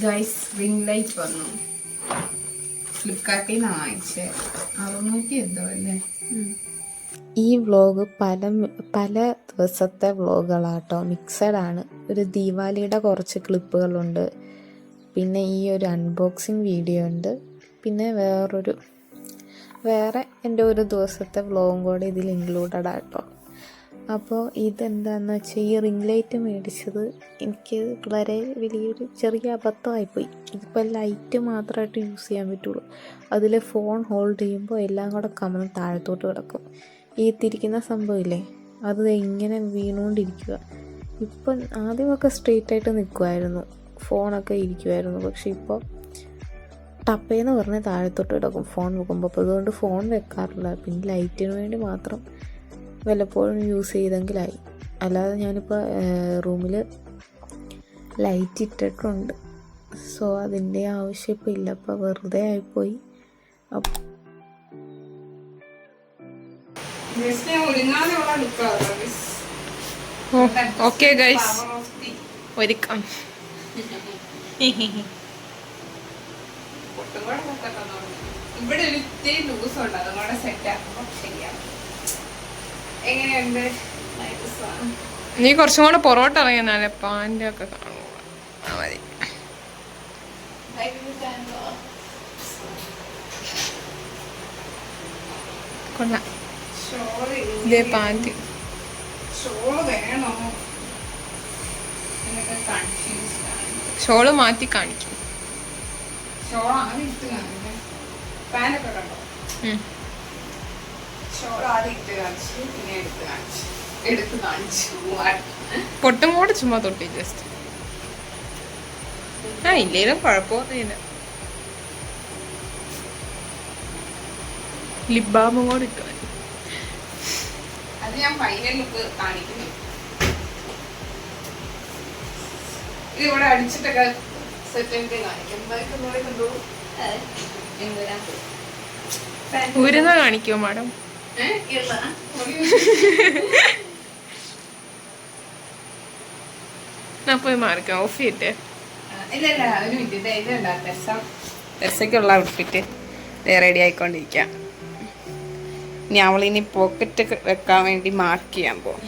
Guys ring light വന്നു. ഫ്ലിപ്കാർട്ടിൽ നിന്നാണ് വാങ്ങിച്ചത്. 600 എന്തോ അല്ലേ. ഈ വ്ളോഗ് പല ദിവസത്തെ വ്ളോഗുകളാട്ടോ, മിക്സഡ് ആണ്. ഒരു ദീപാവലിയുടെ കുറച്ച് ക്ലിപ്പുകളുണ്ട്, പിന്നെ ഈ ഒരു അൺബോക്സിങ് വീഡിയോ ഉണ്ട്, പിന്നെ വേറെ എൻ്റെ ഒരു ദിവസത്തെ വ്ളോഗും കൂടെ ഇതിൽ ഇൻക്ലൂഡഡ് ആട്ടോ. അപ്പോൾ ഇതെന്താണെന്ന് വെച്ചാൽ, ഈ റിംഗ് ലൈറ്റ് മേടിച്ചത് എനിക്ക് വളരെ വലിയൊരു ചെറിയ അബദ്ധമായിപ്പോയി. ഇതിപ്പോൾ ലൈറ്റ് മാത്രമായിട്ട് യൂസ് ചെയ്യാൻ പറ്റുള്ളൂ. അതിൽ ഫോൺ ഹോൾഡ് ചെയ്യുമ്പോൾ എല്ലാം കൂടെ കമന്ന് താഴത്തോട്ട് കിടക്കും. ഈ തിരിക്കുന്ന സംഭവമില്ലേ, അത് ഇങ്ങനെ വീണുകൊണ്ടിരിക്കുക. ഇപ്പം ആദ്യമൊക്കെ സ്ട്രെയിറ്റ് ആയിട്ട് നിൽക്കുമായിരുന്നു, ഫോണൊക്കെ ഇരിക്കുമായിരുന്നു. പക്ഷെ ഇപ്പോൾ ടപ്പേന്ന് പറഞ്ഞ് താഴത്തോട്ട് കിടക്കും ഫോൺ വെക്കുമ്പോൾ. അപ്പോൾ അതുകൊണ്ട് ഫോൺ വെക്കാറില്ല. പിന്നെ ലൈറ്റിന് വേണ്ടി മാത്രം വല്ലപ്പോഴും യൂസ് ചെയ്തെങ്കിലായി. അല്ലാതെ ഞാനിപ്പോൾ റൂമിൽ ലൈറ്റ് ഇട്ടിട്ടുണ്ട്. സോ അതിൻ്റെ ആവശ്യം ഇപ്പോൾ ഇല്ല. അപ്പോൾ വെറുതെ ആയിപ്പോയി. ഓക്കെ ഗൈസ്, ഒരുക്കാം. ഇവിടെ ഒരു ഇത്തിരി ലൂസ് ഉണ്ട്, അതും കൂടെ സെറ്റ് ആക്കുമ്പോൾ ശരിയാണ്. എങ്ങനെയുണ്ട്? നീ കുറച്ചും കൂടെ പൊറോട്ട ഇറങ്ങിയാലേ പാൻ്റെ ഒക്കെ കാണുക. മതി. കൊള്ളാം. ഇതേ പാൻറ് ഷോള് മാറ്റി കാണിക്കും. ഷോളാണ് ഇട്ട് കാണിക്കും. പാനൊക്കെ കണ്ടോ? പൊട്ടും കൂടെ ചുമ്മാ തൊട്ടി ജസ്റ്റ്. ഇല്ലേലും കുഴപ്പമൊന്നുമില്ല. ലിപ് ബാമും കൂടെ ഇട്ടു. അത് ഞാൻ ഫൈനൽ ലുക്ക് കാണിക്കുന്നു. ഇതിവിടെ അടിച്ചിട്ടൊക്കെ സെറ്റ് കാണിക്കും. ഊരുന്ന കാണിക്കുമോ മാഡം? ഞാൻ പോയി മാറിക്കാം. ഓഫ് ചെയ്തിട്ട് ഇല്ല ഒരു മിനിറ്റ്. ഇതുണ്ടാ ടെസ്സയ്ക്കുള്ള ഔട്ട്ഫിറ്റ് റെഡി ആയിക്കൊണ്ടിരിക്കാം. ഇനി അവളിനി പോക്കറ്റ് വെക്കാൻ വേണ്ടി മാർക്ക് ചെയ്യാൻ പോകും.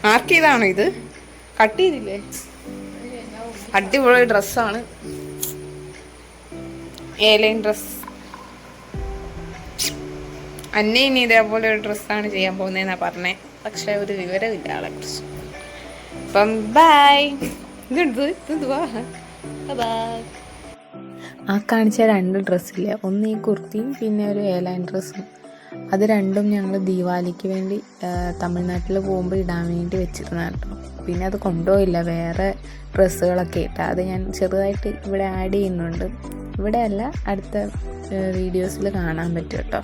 മാർക്ക് ചെയ്താണോ ഇത്? കട്ട് ചെയ്തില്ലേ? അടിപൊളി ഡ്രസ്സാണ്, ഏലൈൻ ഡ്രസ്. അന്നെ ഇനി ഇതേപോലെ ഒരു ഡ്രസ്സാണ് ചെയ്യാൻ പോകുന്നതെന്നാണ് പറഞ്ഞത്. പക്ഷെ ഒരു വിവരമില്ല ആളെ കുറിച്ച്. അപ്പം ബൈ. ആ കാണിച്ച 2 ഡ്രസ്സില്ലേ, ഒന്ന് ഈ കുർത്തിയും പിന്നെ ഒരു ഏലൈൻ ഡ്രസ്സും. അത് രണ്ടും ഞങ്ങൾ ദീപാവലിക്ക് വേണ്ടി തമിഴ്നാട്ടിൽ പോകുമ്പോൾ ഇടാൻ വേണ്ടി വെച്ചിരുന്ന കേട്ടോ. പിന്നെ അത് കൊണ്ടുപോയില്ല, വേറെ ഡ്രസ്സുകളൊക്കെ ഇട്ടാൽ. അത് ഞാൻ ചെറുതായിട്ട് ഇവിടെ ആഡ് ചെയ്യുന്നുണ്ട്. ഇവിടെ അല്ല, അടുത്ത വീഡിയോസിൽ കാണാൻ പറ്റും കേട്ടോ.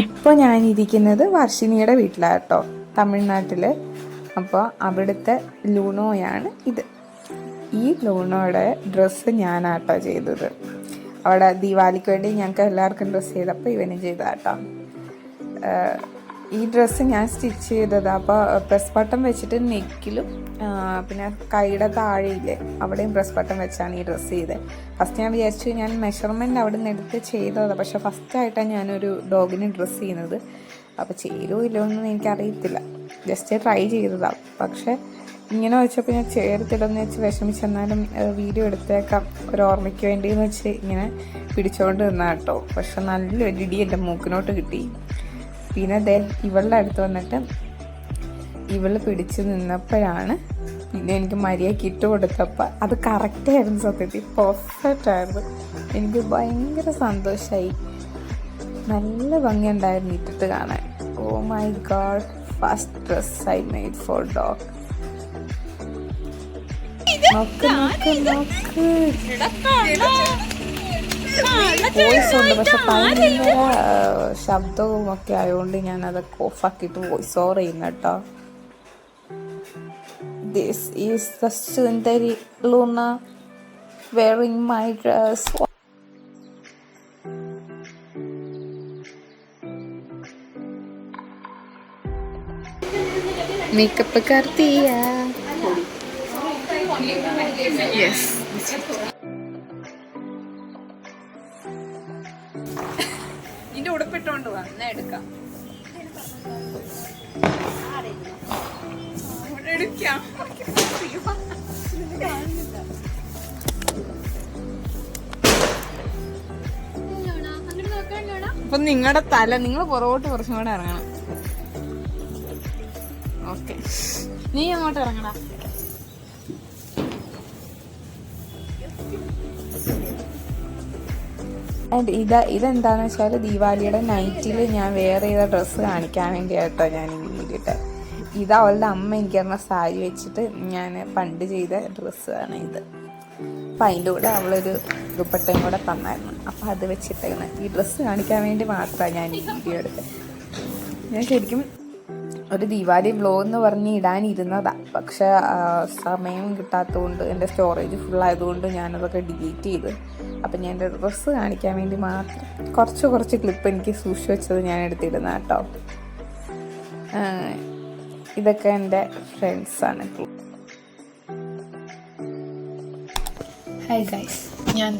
ഇപ്പോൾ ഞാനിരിക്കുന്നത് വർഷിനിയുടെ വീട്ടിലാണ് കേട്ടോ, തമിഴ്നാട്ടിൽ. അപ്പോൾ അവിടുത്തെ ലൂണോയാണ് ഇത്. ഈ ലൂണോയുടെ ഡ്രസ്സ് ഞാനാട്ടോ ചെയ്തത്. അവിടെ ദീപാവലിക്ക് വേണ്ടി ഞങ്ങൾക്ക് എല്ലാവർക്കും ഡ്രസ്സ് ചെയ്തപ്പോൾ ഇവനും ചെയ്തതാട്ടോ. ഈ ഡ്രസ്സ് ഞാൻ സ്റ്റിച്ച് ചെയ്തതാണ്. അപ്പോൾ പ്രസ് ബട്ടൺ വെച്ചിട്ട് നെക്കിലും പിന്നെ കൈയുടെ താഴെയില്ലേ അവിടെയും പ്രസ് ബട്ടൺ വെച്ചാണ് ഈ ഡ്രസ്സ് ചെയ്തത്. ഫസ്റ്റ് ഞാൻ വിചാരിച്ചു ഞാൻ മെഷർമെൻറ്റ് അവിടെ നിന്ന് എടുത്ത് ചെയ്തതാണ്. പക്ഷേ ഫസ്റ്റായിട്ടാണ് ഞാനൊരു ഡോഗിന് ഡ്രസ്സ് ചെയ്യുന്നത്. അപ്പോൾ ചേരുമോ ഇല്ലോ എന്ന് എനിക്കറിയത്തില്ല, ജസ്റ്റ് ട്രൈ ചെയ്തതാണ്. പക്ഷേ ഇങ്ങനെ വെച്ചപ്പോൾ ഞാൻ ചേർത്തിടുമെന്ന് വെച്ച് വിഷമിച്ചെന്നാലും വീഡിയോ എടുത്തേക്കാം ഒരു ഓർമ്മയ്ക്ക് വേണ്ടിയെന്ന് വെച്ച് ഇങ്ങനെ പിടിച്ചുകൊണ്ട് നിന്നാ കേട്ടോ. പക്ഷെ നല്ലൊരു ഇടി എൻ്റെ മൂക്കിനോട്ട് കിട്ടി. പിന്നെ ഇവളുടെ അടുത്ത് വന്നിട്ട് ഇവൾ പിടിച്ച് നിന്നപ്പോഴാണ് പിന്നെ എനിക്ക് മര്യാദയ്ക്ക് ഇട്ട് കൊടുത്തപ്പോൾ അത് കറക്റ്റായിരുന്നു. സത്യത്തിൽ പെർഫെക്റ്റ് ആയിരുന്നു. എനിക്ക് ഭയങ്കര സന്തോഷമായി. നല്ല ഭംഗിയുണ്ടായിരുന്നു ഇട്ടിട്ട് കാണാൻ. Oh my god, first dress I made for dog. Voice ഉണ്ട്, പക്ഷെ ഭയങ്കര ശബ്ദവും ഒക്കെ ആയതുകൊണ്ട് ഞാൻ അതൊക്കെ ഓഫാക്കിയിട്ട് വോയിസ് ഓവർ ചെയ്യുന്ന കേട്ടോ. ദിസ് ഈസ് ദ സുന്ദരി Luna wearing my dress. Makeup കർത്തിയ യെസ്. ഇതിന്റെ ഉടുപ്പിട്ടോണ്ട് വന്ന എടുക്കാം. അപ്പൊ നിങ്ങളുടെ തല നിങ്ങൾ പുറകോട്ട് കുറച്ചും കൂടെ ഇറങ്ങണം. ഓക്കെ, നീ അങ്ങോട്ട് ഇറങ്ങടാ. ആൻഡ് ഇതെന്താണെന്ന് വെച്ചാൽ ദീപാവലിയുടെ നൈറ്റിൽ ഞാൻ വെയർ ചെയ്ത ഡ്രസ്സ് കാണിക്കാൻ വേണ്ടിയാട്ടോ ഞാൻ ഈ വീഡിയോ. ഇത് അവളുടെ അമ്മ എനിക്ക് തന്ന സാരി വെച്ചിട്ട് ഞാൻ പണ്ട് ചെയ്ത ഡ്രസ്സാണ് ഇത്. അപ്പം അതിൻ്റെ കൂടെ അവളൊരു ദുപ്പട്ടയും കൂടെ തന്നായിരുന്നു. അപ്പം അത് വെച്ചിട്ടാണ് ഈ ഡ്രസ്സ് കാണിക്കാൻ വേണ്ടി മാത്രമാണ് ഞാൻ ഈ വീഡിയോ എടുത്തത്. ഞാൻ ശരിക്കും ഒരു ദീപാവലി വ്ലോഗ് എന്ന് പറഞ്ഞ് ഇടാനിരുന്നതാണ്. പക്ഷേ സമയം കിട്ടാത്തതുകൊണ്ട് എൻ്റെ സ്റ്റോറേജ് ഫുള്ളായതുകൊണ്ട് ഞാനതൊക്കെ ഡിലീറ്റ് ചെയ്ത്. അപ്പം ഞാൻ എൻ്റെ ഡ്രസ്സ് കാണിക്കാൻ വേണ്ടി മാത്രം കുറച്ച് ക്ലിപ്പ് എനിക്ക് സൂക്ഷിച്ച് വെച്ചത് ഞാൻ എടുത്തിരുന്ന കേട്ടോ. ഇതൊക്കെ എൻ്റെ ഫ്രണ്ട്സാണ്. ഹായ് ഗൈസ്, ഞാൻ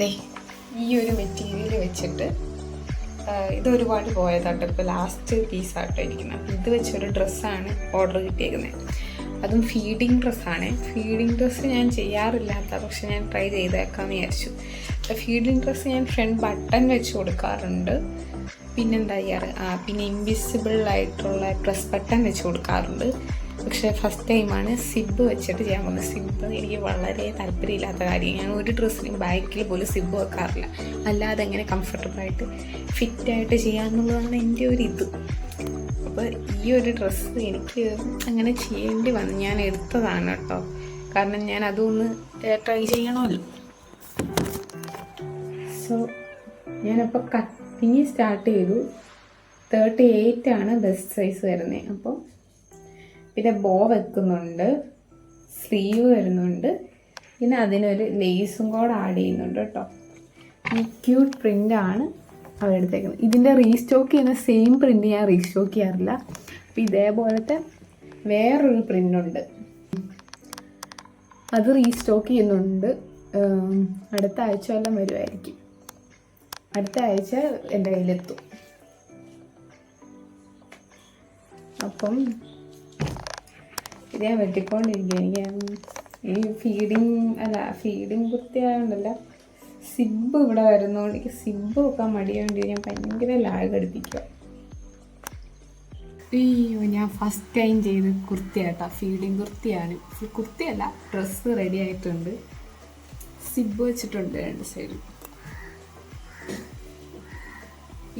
ഈ ഒരു മെറ്റീരിയൽ വെച്ചിട്ട് ഇതൊരുപാട് പോയതാട്ടോ. ഇപ്പോൾ ലാസ്റ്റ് പീസാട്ടോ ഇരിക്കുന്നത്. അപ്പോൾ ഇത് വെച്ചൊരു ഡ്രസ്സാണ് ഓർഡർ കിട്ടിയേക്കുന്നത്. അതും ഫീഡിങ് ഡ്രസ്സാണ്. ഫീഡിങ് ഡ്രസ്സ് ഞാൻ ചെയ്യാറില്ലാത്ത, പക്ഷെ ഞാൻ ട്രൈ ചെയ്തേക്കാമെന്ന് വിചാരിച്ചു. ഫീഡിങ് ഡ്രസ്സ് ഞാൻ ഫ്രണ്ട് ബട്ടൺ വെച്ച് കൊടുക്കാറുണ്ട്. പിന്നെന്താ ചെയ്യാറ്, പിന്നെ ഇൻവിസിബിൾ ആയിട്ടുള്ള പ്രസ് ബട്ടൺ വെച്ച് കൊടുക്കാറുണ്ട്. പക്ഷേ ഫസ്റ്റ് ടൈമാണ് സിബ് വെച്ചിട്ട് ചെയ്യാൻ പോകുന്നത്. സിബ് എനിക്ക് വളരെ താല്പര്യമില്ലാത്ത കാര്യം. ഞാൻ ഒരു ഡ്രസ്സിനും ബാക്കിൽ പോലും സിബ് വെക്കാറില്ല. അല്ലാതെ എങ്ങനെ കംഫർട്ടബിളായിട്ട് ഫിറ്റായിട്ട് ചെയ്യാമെന്നുള്ളതാണ് എൻ്റെ ഒരു ഇത്. അപ്പോൾ ഈ ഒരു ഡ്രസ്സ് എനിക്ക് അങ്ങനെ ചെയ്യേണ്ടി വന്നു. ഞാൻ എടുത്തതാണ് കേട്ടോ. കാരണം ഞാൻ അതൊന്ന് ട്രൈ ചെയ്യണമല്ലോ. സോ ഞാനപ്പോൾ കട്ടിങ് സ്റ്റാർട്ട് ചെയ്തു. 38 ആണ് ബെസ്റ്റ് സൈസ് വരുന്നത്. അപ്പോൾ പിന്നെ ബോ വെക്കുന്നുണ്ട്, സ്ലീവ് വരുന്നുണ്ട്, പിന്നെ അതിനൊരു ലേസും കൂടെ ആഡ് ചെയ്യുന്നുണ്ട് കേട്ടോ. ഈ ക്യൂട്ട് പ്രിൻ്റാണ് അവരെടുത്തേക്കുന്നത്. ഇതിൻ്റെ റീസ്റ്റോക്ക് ചെയ്യുന്ന സെയിം പ്രിൻ്റ് ഞാൻ റീസ്റ്റോക്ക് ചെയ്യാറില്ല. അപ്പോൾ ഇതേപോലത്തെ വേറൊരു പ്രിൻ്റുണ്ട്, അത് റീസ്റ്റോക്ക് ചെയ്യുന്നുണ്ട്. അടുത്ത ആഴ്ച വല്ലതും വരുമായിരിക്കും. അടുത്ത ആഴ്ച എൻ്റെ കയ്യിലെത്തും. അപ്പം ഇത് ഞാൻ വെട്ടിക്കൊണ്ടിരിക്കുക. എനിക്ക് ഈ ഫീഡിങ് കുത്തിയായോണ്ടല്ല, സിബ് ഇവിടെ വരുന്നതുകൊണ്ട് എനിക്ക് സിബ് വെക്കാൻ മടിയാണ്ട് ഞാൻ ഭയങ്കര ലാഗ് അടുപ്പിക്കുക. അയ്യോ, ഞാൻ ഫസ്റ്റ് ടൈം ചെയ്ത് കുർത്തിയാട്ടോ. ഫീഡിങ് കുർത്തിയാണ്. കുർത്തിയല്ല, ഡ്രസ്സ് റെഡി ആയിട്ടുണ്ട്. സിബ് വെച്ചിട്ടുണ്ട് 2 സൈഡിൽ.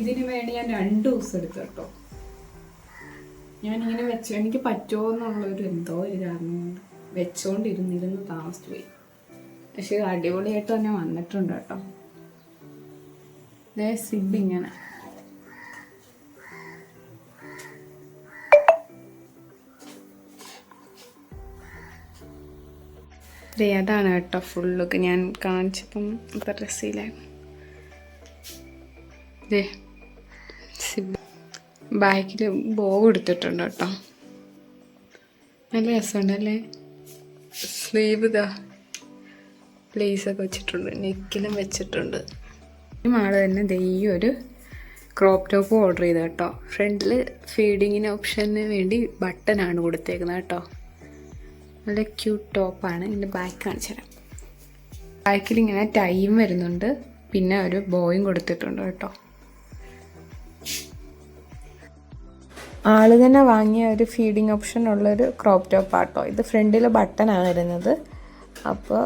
ഇതിന് വേണ്ടി ഞാൻ 2 ദിവസം എടുത്തു കേട്ടോ. ഞാനിങ്ങനെ വെച്ചു, എനിക്ക് പറ്റുമോ എന്നുള്ളൊരു എന്തോ ഒരു കാരണം കൊണ്ട് വെച്ചോണ്ടിരുന്നിരുന്ന് താമസിച്ചു പോയി. പക്ഷെ ഇത് അടിപൊളിയായിട്ട് തന്നെ വന്നിട്ടുണ്ട് കേട്ടോ. ഇതേ സിബ് ഇങ്ങനെ. അതാണ് കേട്ടോ ഫുൾ ലുക്ക്. ഞാൻ കാണിച്ചപ്പം ഡ്രസ്സിലായിരുന്നു. സിബ് ബാക്കിൽ ബോ എടുത്തിട്ടുണ്ട് കേട്ടോ. നല്ല രസമുണ്ടല്ലേ. സ്ലീവ് ഇതാ പ്ലേസൊക്കെ വെച്ചിട്ടുണ്ട്, നെക്കിലും വെച്ചിട്ടുണ്ട്. ഈ മാള് തന്നെ ഈ ഒരു ക്രോപ്പ് ടോപ്പ് ഓർഡർ ചെയ്ത കേട്ടോ. ഫ്രണ്ടിൽ ഫീഡിങ്ങിന് ഓപ്ഷന് വേണ്ടി ബട്ടനാണ് കൊടുത്തേക്കുന്നത് കേട്ടോ. നല്ല ക്യൂട്ട് ടോപ്പാണ്. ഇതിൻ്റെ ബാക്ക് കാണിച്ചു തരാം. ബാക്കിൽ ഇങ്ങനെ ടൈം വരുന്നുണ്ട്, പിന്നെ ഒരു ബോയും കൊടുത്തിട്ടുണ്ട് കേട്ടോ. ആള് തന്നെ വാങ്ങിയ ഒരു ഫീഡിങ് ഓപ്ഷൻ ഉള്ളൊരു ക്രോപ്പ് ടോപ്പ് ആട്ടോ. ഇത് ഫ്രണ്ടിൽ ബട്ടനാണ് വരുന്നത്. അപ്പോൾ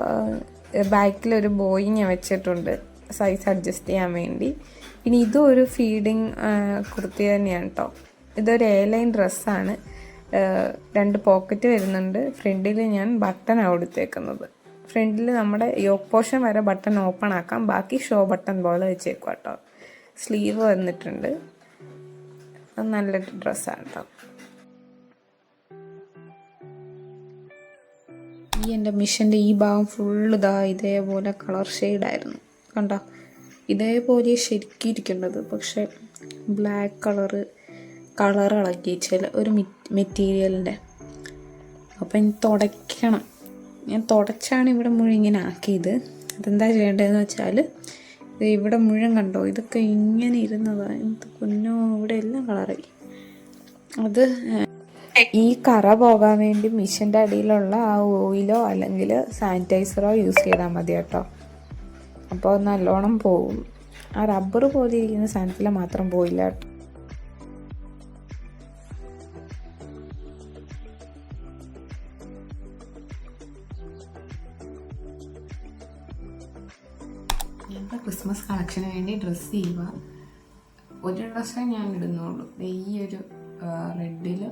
ബാക്കിലൊരു ബോയി ഞാൻ വെച്ചിട്ടുണ്ട് സൈസ് അഡ്ജസ്റ്റ് ചെയ്യാൻ വേണ്ടി. പിന്നെ ഇതും ഒരു ഫീഡിങ് കുർത്തി തന്നെയാണ് കേട്ടോ. ഇതൊരു എയർലൈൻ ഡ്രസ്സാണ്. 2 പോക്കറ്റ് വരുന്നുണ്ട്. ഫ്രണ്ടിൽ ഞാൻ ബട്ടനാണ് കൊടുത്തേക്കുന്നത്. ഫ്രണ്ടിൽ നമ്മുടെ യോക്ക് പോർഷൻ വരെ ബട്ടൺ ഓപ്പൺ ആക്കാം, ബാക്കി ഷോ ബട്ടൺ പോലെ വെച്ചേക്കും കേട്ടോ. സ്ലീവ് വന്നിട്ടുണ്ട്. അത് നല്ലൊരു ഡ്രസ്സാണ് കേട്ടോ. ഈ എൻ്റെ മിഷൻ്റെ ഈ ഭാഗം ഫുള്ള് ഇതേപോലെ കളർ ഷെയ്ഡായിരുന്നു കണ്ടോ. ഇതേപോലെ ശരിക്കും ഇരിക്കേണ്ടത്, പക്ഷേ ബ്ലാക്ക് കളർ ഇളക്കി ചില ഒരു മെറ്റീരിയലിൻ്റെ അപ്പം ഇനി തുടയ്ക്കണം. ഞാൻ തുടച്ചാണ് ഇവിടെ മുഴുവൻ ഇങ്ങനെ ആക്കിയത്. അതെന്താ ചെയ്യേണ്ടതെന്ന് വെച്ചാൽ ഇവിടെ മുഴുവൻ കണ്ടോ, ഇതൊക്കെ ഇങ്ങനെ ഇരുന്നതാണ്. എന്ത് പൊന്നോ, ഇവിടെ എല്ലാം കളറായി. അത് ഈ കറ പോകാൻ വേണ്ടി മിഷൻ്റെ അടിയിലുള്ള ആ ഓയിലോ അല്ലെങ്കിൽ സാനിറ്റൈസറോ യൂസ് ചെയ്താൽ മതി കേട്ടോ. അപ്പോൾ നല്ലോണം പോകും. ആ റബ്ബർ പോലെ ഇരിക്കുന്ന സാധനത്തിൽ മാത്രം പോയില്ല കേട്ടോ. ഞാനിപ്പോൾ ക്രിസ്മസ് കളക്ഷന് വേണ്ടി ഡ്രസ്സ് ചെയ്യുക. ഒരു ഡ്രസ്സേ ഞാൻ ഇടുന്നുള്ളൂ. ഈ ഒരു റെഡിൽ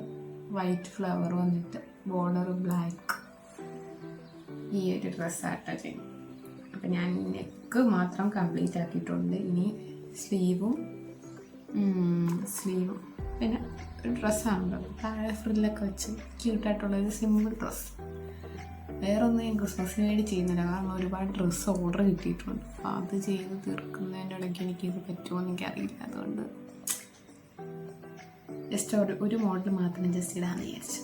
വൈറ്റ് ഫ്ലവർ വന്നിട്ട് ബോർഡർ ബ്ലാക്ക്, ഈ ഒരു ഡ്രസ്സാട്ടോ ചെയ്യും. അപ്പം ഞാൻ നെക്ക് മാത്രം കംപ്ലീറ്റ് ആക്കിയിട്ടുണ്ട്. ഇനി സ്ലീവും പിന്നെ ഒരു ഡ്രസ്സാണല്ലോ താഴെ ഫ്രില്ലൊക്കെ വെച്ച് ക്യൂട്ടായിട്ടുള്ളൊരു സിമ്പിൾ ഡ്രസ്സ്. വേറെ ഒന്നും ഞാൻ ക്രിസ്മസിന് വേണ്ടി ചെയ്യുന്നില്ല, കാരണം ഒരുപാട് ഡ്രസ്സ് ഓർഡർ കിട്ടിയിട്ടുണ്ട്. അപ്പോൾ അത് ചെയ്ത് തീർക്കുന്നതിൻ്റെ ഇടയ്ക്ക് എനിക്കിത് പറ്റുമോ എന്ന് എനിക്കറിയില്ല. അതുകൊണ്ട് ജസ്റ്റ് ഒരു മോഡൽ മാത്രം ജസ്റ്റ് ഇടാമെന്ന് വിചാരിച്ചു.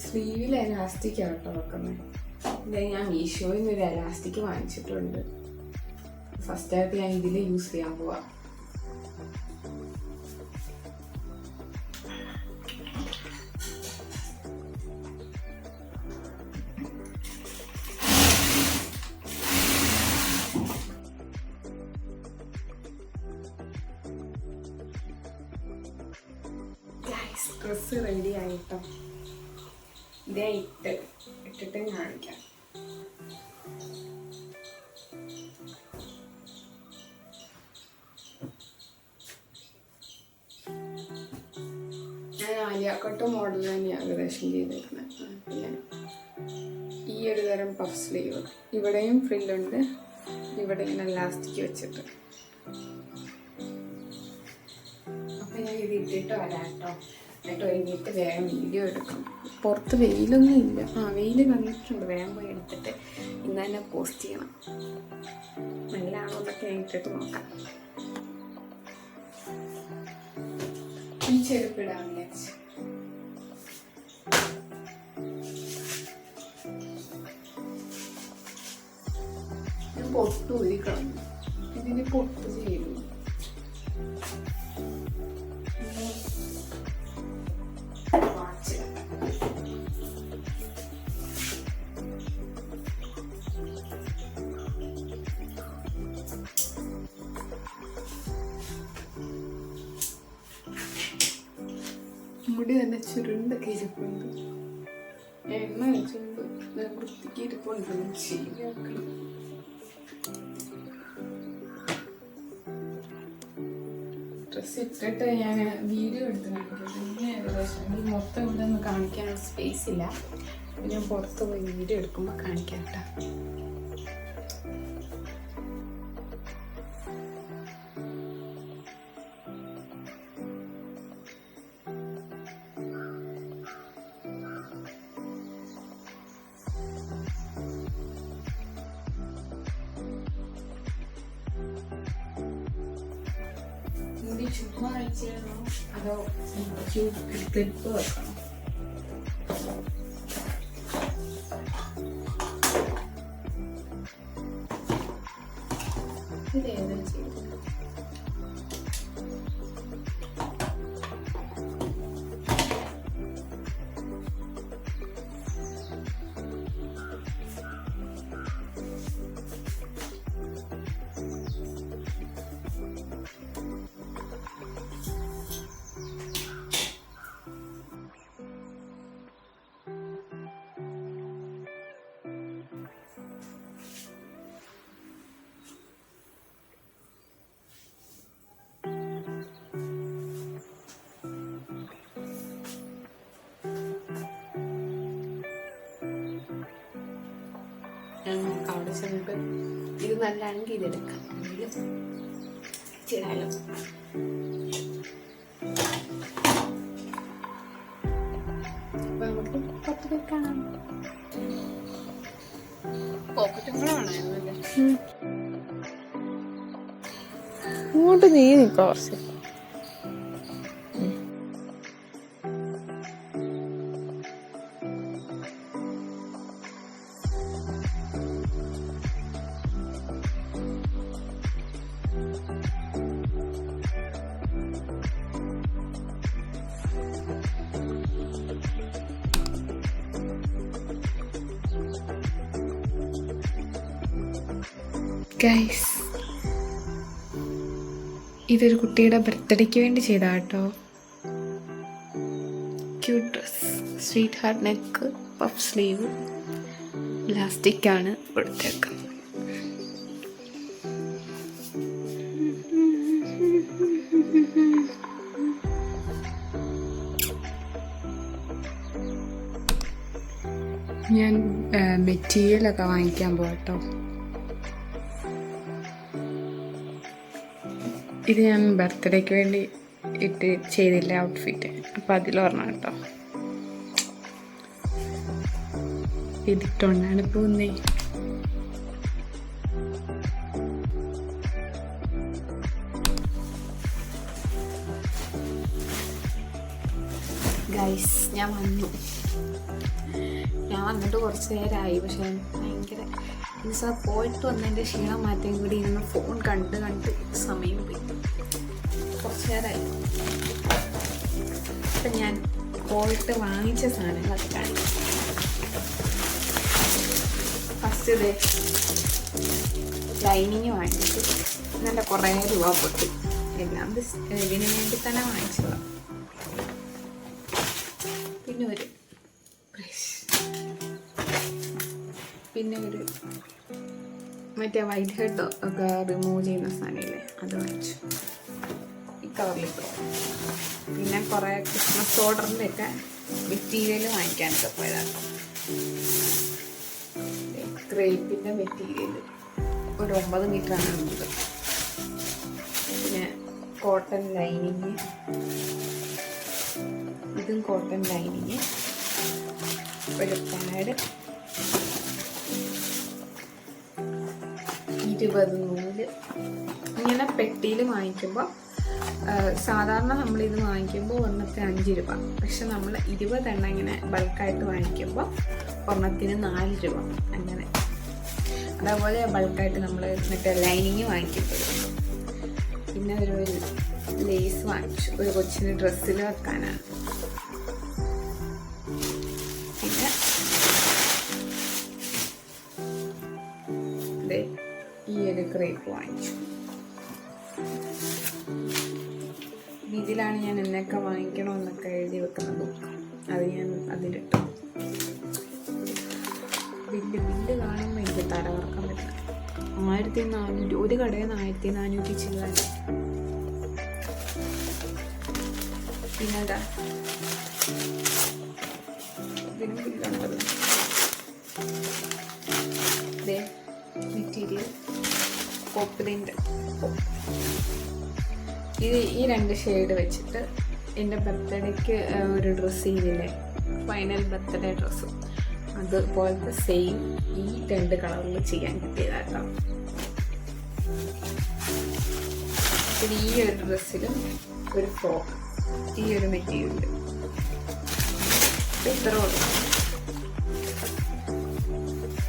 സ്ലീവിൽ എലാസ്റ്റിക് ആട്ടോ വെക്കുന്നത്. ഞാൻ മീഷോയിൽ നിന്ന് ഒരു എലാസ്റ്റിക് വാങ്ങിച്ചിട്ടുണ്ട്. ഫസ്റ്റായിട്ട് ഞാൻ ഇതിൽ യൂസ് ചെയ്യാൻ പോവാം. ഡ്രസ്സ് റെഡി ആയിട്ടോ. ഇതേ ഇട്ടിട്ട് കാണിക്കാം. ഞാൻ ആലിയാക്കട്ട് മോഡൽ തന്നെയാണ് ഏകദേശം ചെയ്തേക്കുന്നത്. പിന്നെ ഈ ഒരു തരം പഫ് സ്ലീവ്, ഇവിടെയും ഫ്രില്ലുണ്ട്, ഇവിടെ ഇങ്ങനെ ഇലാസ്റ്റിക് വെച്ചിട്ട്. അപ്പം ഞാൻ ഇത് ഇട്ടിട്ട് വരാം കേട്ടോ. എന്നിട്ട് ഒരുങ്ങിയിട്ട് വേഗം വീഡിയോ എടുക്കും. പുറത്ത് വെയിലൊന്നും ഇല്ല. വെയിൽ കണ്ടിട്ടുണ്ട്. വേഗം പോയി എടുത്തിട്ട് ഇന്ന് തന്നെ പോസ്റ്റ് ചെയ്യണം. നല്ലതാണോ എന്നൊക്കെ ഞാൻ ഇട്ടിട്ട് നോക്കാം. ഈ ചെരുപ്പിടാന്ന് വിചാരിച്ചു. ഞാൻ പൊട്ട് ഊരിക്കളഞ്ഞു. ഇതിന് പൊട്ട് ചെയ്യുന്നു. മുടി തന്നെ ചുരുണ്ടൊക്കെ ഇരിപ്പുണ്ട്. എണ്ണ വെച്ചുകൊണ്ട് വൃത്തിക്ക് ഇരിപ്പുണ്ട്. ശരിയാക്കണം. ഡ്രസ്സ് ഇട്ടിട്ട് ഞാൻ വീഡിയോ എടുത്ത് കാണിക്കും. പിന്നെ ഏകദേശം ഈ മൊത്തം ഇവിടെ ഒന്നും കാണിക്കാനുള്ള സ്പേസ് ഇല്ല. ഞാൻ പുറത്ത് പോയി വീഡിയോ എടുക്കുമ്പോൾ കാണിക്കാം കേട്ടോ. ചുമ്മാ അയച്ചാണോ അതോ ക്ലിപ്പ് വെക്കണം? ഇതേതാ ചെയ്തത്? നമുക്ക് അവിടെ ചെന്നിട്ട് ഇത് നല്ലതാണെങ്കിൽ ഇതെടുക്കാം. ചിടാലോ. അപ്പൊ നമുക്ക് പുറത്ത് പോയി കാണാം. ഇങ്ങോട്ട് നീ നിൽക്കാം കുറച്ച്. ഗൈസ്, ഇതൊരു കുട്ടിയുടെ ബർത്ത്ഡേക്ക് വേണ്ടി ചെയ്താ കേട്ടോ. Cute dress, sweetheart neck, puff sleeve, ഇലാസ്റ്റിക്കാണ് കൊടുത്തേക്കുന്നത്. ഞാൻ മെറ്റീരിയലൊക്കെ വാങ്ങിക്കാൻ പോകട്ടോ. ഇത് ഞാൻ ബർത്ത്ഡേക്ക് വേണ്ടി ഇട്ട് ചെയ്തില്ല ഔട്ട്ഫിറ്റ്, അപ്പം അതിലൊരെണ്ണം കേട്ടോ. ഇതിട്ടോണ്ടാണ് പോകുന്നേ. ഗൈസ്, ഞാൻ വന്നിട്ട് കുറച്ച് നേരമായി. പക്ഷെ ഭയങ്കര മീൻസ് പോയിട്ട് വന്നതിൻ്റെ ക്ഷീണം മാറ്റാൻ കൂടി ഇരുന്ന് ഫോൺ കണ്ട് സമയം പോയി. കുറച്ച് നേരമായി. അപ്പം ഞാൻ പോയിട്ട് വാങ്ങിച്ച സാധനങ്ങളൊക്കെ കാണിക്കും. ഫസ്റ്റ് ഇത് ലൈനിങ് വാങ്ങിച്ചു. നല്ല കുറേ രൂപ പൊട്ടി. എല്ലാം ഇതിന് വേണ്ടി തന്നെ വാങ്ങിച്ചതാണ്. പിന്നെ ഒരു ബ്രഷ്, പിന്നെ ഒരു മറ്റേ വൈറ്റ് ഹെഡ് ഒക്കെ റിമൂവ് ചെയ്യുന്ന സാധനമില്ലേ, അത് വാങ്ങിച്ചു. ഈ കവറിലിട്ടു. പിന്നെ കുറേ ക്രിസ്മസ് ഓർഡറിൻ്റെ ഒക്കെ മെറ്റീരിയൽ വാങ്ങിക്കാനൊക്കെ പോയതാണ്. ക്രേപ്പിൻ്റെ മെറ്റീരിയൽ ഒരു 9 മീറ്ററാണ് ഉള്ളത്. പിന്നെ കോട്ടൺ ലൈനിങ്, ഇതും കോട്ടൺ ലൈനിങ്, ഒരു പാഡ്, 20 നൂല്. ഇങ്ങനെ പെട്ടിയിൽ വാങ്ങിക്കുമ്പോൾ സാധാരണ നമ്മളിത് വാങ്ങിക്കുമ്പോൾ ഒരെണ്ണത്തിന് 5 രൂപ. പക്ഷെ നമ്മൾ 20 എണ്ണം ഇങ്ങനെ ബൾക്കായിട്ട് വാങ്ങിക്കുമ്പോൾ ഒരെണ്ണത്തിന് 4 രൂപ. അങ്ങനെ അതേപോലെ ബൾക്കായിട്ട് നമ്മൾ മറ്റേ ലൈനിങ് വാങ്ങിക്കുമ്പോൾ. പിന്നെ ഒരു ലേസ് വാങ്ങിച്ചു, ഒരു കൊച്ചിന് ഡ്രസ്സിൽ വെക്കാനാണ്. പിന്നെ ഈ ഒരു ക്രേപ്പ് വാങ്ങിച്ചു. ഇതിലാണ് ഞാൻ എന്നൊക്കെ വാങ്ങിക്കണമെന്നൊക്കെ എഴുതി വെക്കുന്നത്. അത് ഞാൻ അതിലിട്ടു. ബില്ല് കാണുമ്പോൾ എനിക്ക് തലകറക്കാൻ പറ്റില്ല. 1400, ഒരു കടയിൽ നിന്ന് 1400 ചില്ലറ. പിന്നെന്താ ഇതിനും ബില്ലുണ്ടല്ലോ. മെറ്റീരിയൽ പോപ്പിലിൻ്റെ ഈ 2 ഷെയ്ഡ് വെച്ചിട്ട് എൻ്റെ ബർത്ത്ഡേക്ക് ഒരു ഡ്രസ്സ് ചെയ്തില്ലേ, ഫൈനൽ ബർത്ത്ഡേ ഡ്രസ്സ്, അതുപോലത്തെ സെയിം ഈ 2 കളറിൽ ചെയ്യാൻ കിട്ടിയതാട്ടോ. പിന്നെ ഈ ഒരു ഡ്രസ്സിലും ഒരു ഫ്രോക്ക്, ഈ ഒരു മെറ്റീരിയൽ. ഇത്ര ഉള്ളു.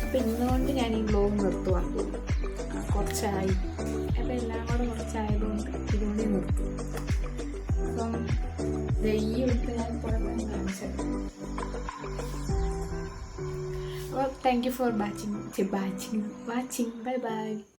അപ്പം ഇന്നുകൊണ്ട് ഞാൻ ഈ ബ്ലോഗ് നിർത്തുവാന്ന് തോന്നുന്നു. കുറച്ചായി. അപ്പം എല്ലാം കൂടെ കുറച്ചായതുകൊണ്ട് ഇതുകൊണ്ട് നിർത്തും. അപ്പം ഈ എടുത്ത് ഞാൻ കുറേ കാണിച്ചത്. അപ്പോൾ thank you for watching. Bye bye.